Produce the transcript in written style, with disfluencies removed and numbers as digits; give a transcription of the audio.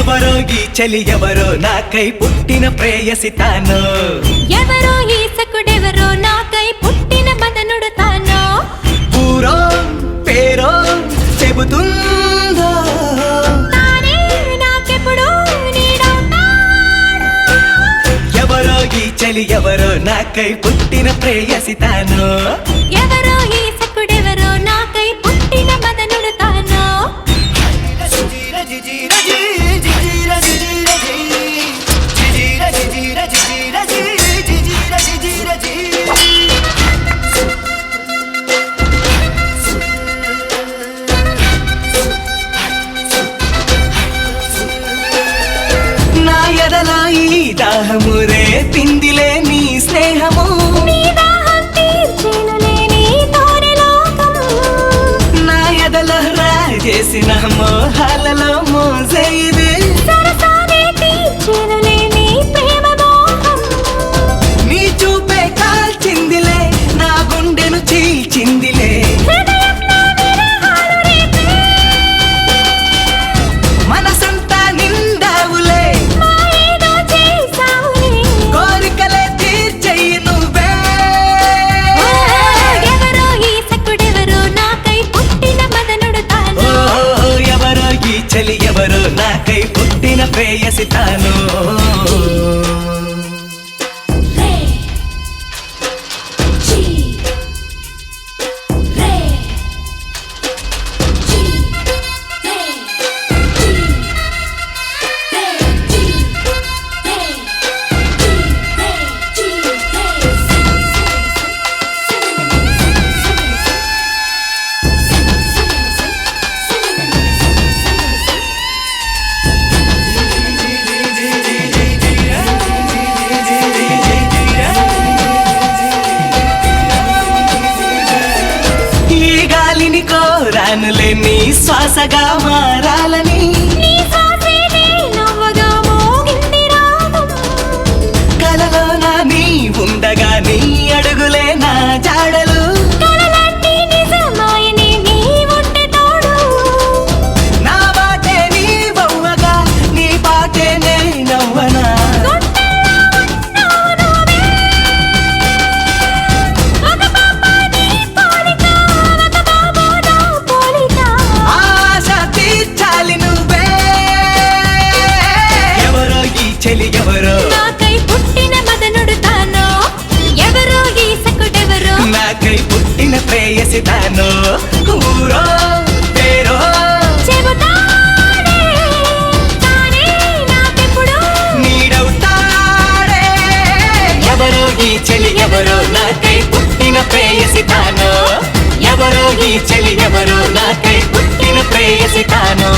ఎవరో ఈ చలి ఎవరో నాకై పుట్టిన ప్రేయసి తాను ఎవరో ఈ సకుడెవరో నాకై పుట్టిన మదనుడు తాను ఊరో పేరో చెబుతుందో తానే నాకెప్పుడు నీడవుతాడు ఎవరో ఈ చలి ఎవరో నాకై పుట్టిన ప్రేయసి తాను ఎవరో ఈ సకుడెవరో నాకై పుట్టిన మదనుడు తాను నా ఎదలో ఈ దాహమురే పిందిలే నీ స్నేహము నీ దాహం తీర్చేనులే నీ తోని లోకం నా ఎదలో రాజేసిన మోహాలలో మోసే ఇది సరసానే తీర్చేనులే నీ ప్రేమ మోహం నీ చూపే కాల్చిందిలే నా గుండెను చీల్చిందిలే హృదయంలో విరహాలు రేపే మనసంతా నిండావులే మాయేదో చేసావులే కోరికలే తీర్చెయ్యి నువ్వే ఎవరో ఈ సకుడెవరో నాకై పుట్టిన మదనుడు తాను ఓ ఎవరో ఈ చలి ఎవరో నాకై పుట్టిన ప్రేయసి తాను రే జీ రే జీ రే జీ రే జీ రే జీ రే ఈ గాలిని కోరానులే నీ శ్వాసగా మారాలని నీ శ్వాసేనే నవ్వగా మోగింది రాగం కలలో నా నీ ఉండగా నీ అడుగులే నా జాడలు కలలన్నీ నిజమాయనే నీ ఉంటే తోడు నా బాటే నీ బవ్వగా నీ బాటే నే నవ్వనా గుండెల్లో ఉన్నావు నువ్వే ఒక పాప నీ పోలిక ఒక బాబు నా పోలిక ఆశ తీర్చాలి నువ్వే ఎవరో ఈ చలి ఎవరో నాకై పుట్టిన మదనుడు తాను ఎవరో ఈ సకుడెవరో నాకై పుట్టిన ప్రేయసి తాను ఊరో పేరో చెబుతాడే తానే నాకెప్పుడు నీడవుతాడే ఎవరో ఈ చలి ఎవరో నాకై పుట్టిన ప్రేయసి తాను ఎవరో ఈ చలి ఎవరో నాకై పుట్టిన ప్రేయసి తాను